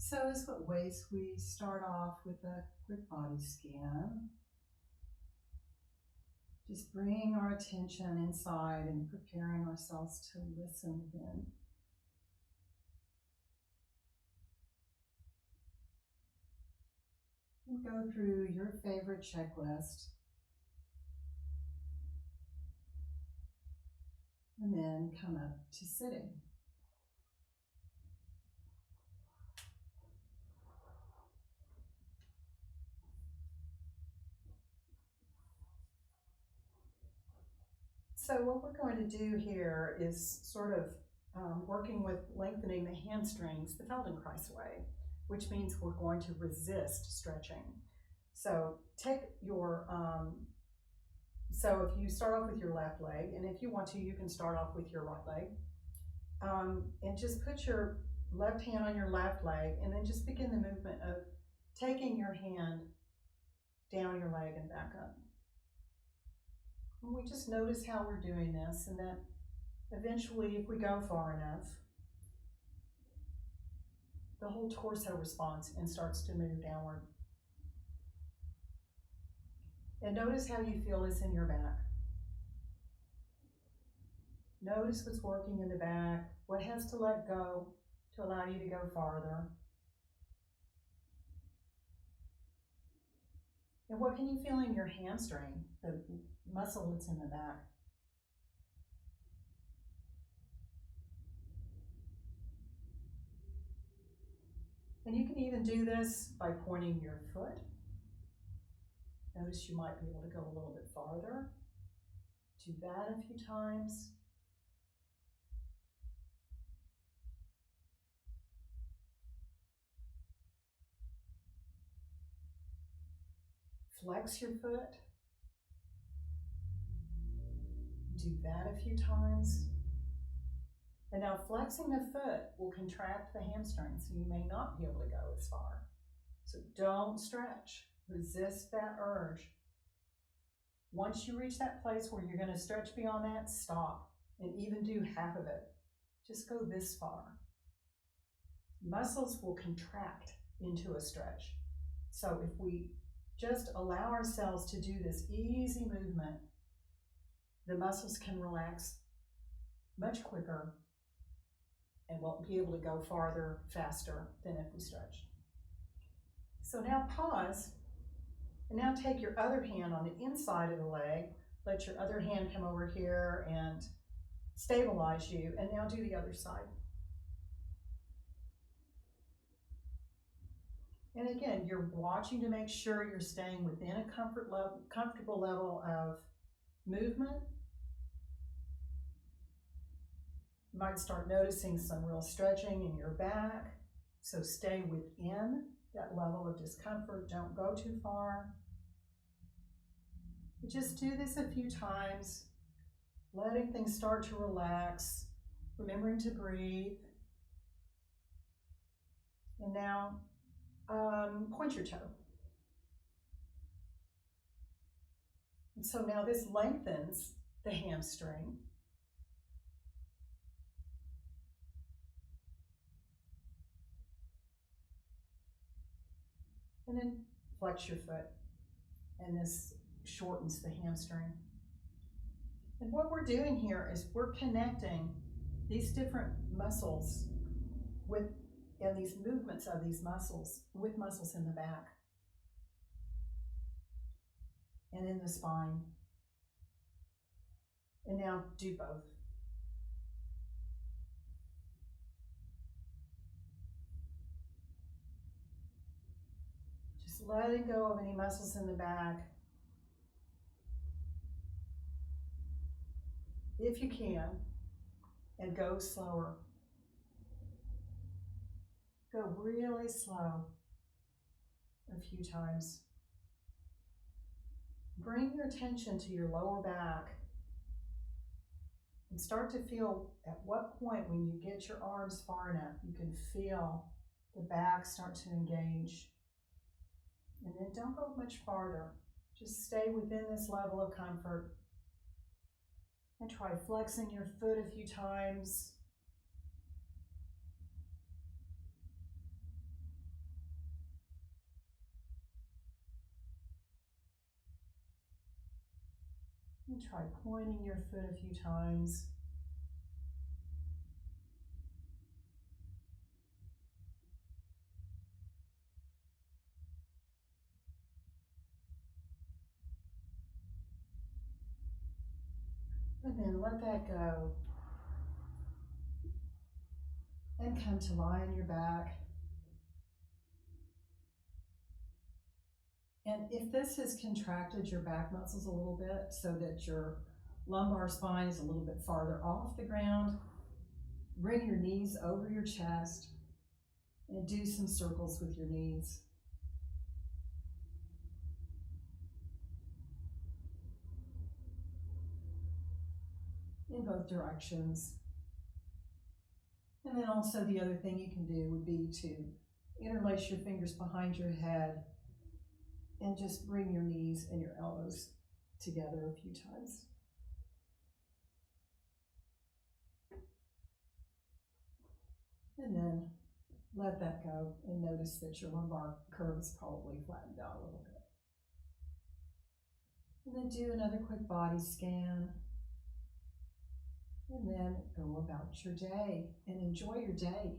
So as always, we start off with a quick body scan. Just bringing our attention inside and preparing ourselves to listen within. And go through your favorite checklist. And then come up to sitting. So what we're going to do here is sort of working with lengthening the hamstrings the Feldenkrais way, which means we're going to resist stretching. So take your, so if you start off with your left leg, and if you want to, you can start off with your right leg, and just put your left hand on your left leg, and then just begin the movement of taking your hand down your leg and back up. And we just notice how we're doing this, and that eventually, if we go far enough, the whole torso responds and starts to move downward. And notice how you feel this in your back. Notice what's working in the back, what has to let go to allow you to go farther. And what can you feel in your hamstring, the muscle that's in the back? And you can even do this by pointing your foot. Notice you might be able to go a little bit farther. Do that a few times. Flex your foot. Do that a few times. And now flexing the foot will contract the hamstring, so you may not be able to go as far. So don't stretch. Resist that urge. Once you reach that place where you're going to stretch beyond that, stop and even do half of it. Just go this far. Muscles will contract into a stretch. So if we just allow ourselves to do this easy movement, the muscles can relax much quicker and we'll be able to go farther, faster than if we stretch. So now pause, and now take your other hand on the inside of the leg, let your other hand come over here and stabilize you, and now do the other side. And again, you're watching to make sure you're staying within a comfortable level of movement. You might start noticing some real stretching in your back, so stay within that level of discomfort. Don't go too far. Just do this a few times, letting things start to relax, remembering to breathe. And now point your toe. And so now this lengthens the hamstring. And then flex your foot, and this shortens the hamstring. And what we're doing here is we're connecting these different muscles and these movements of these muscles with muscles in the back and in the spine. And now do both. Just letting go of any muscles in the back. If you can, and go slower. Go really slow a few times. Bring your attention to your lower back and start to feel at what point when you get your arms far enough, you can feel the back start to engage. And then don't go much farther. Just stay within this level of comfort. And try flexing your foot a few times. And try pointing your foot a few times. And then let that go. And come to lie on your back. And if this has contracted your back muscles a little bit so that your lumbar spine is a little bit farther off the ground, bring your knees over your chest and do some circles with your knees. In both directions. And then also the other thing you can do would be to interlace your fingers behind your head and just bring your knees and your elbows together a few times. And then let that go and notice that your lumbar curve is probably flattened out a little bit. And then do another quick body scan. And then go about your day and enjoy your day.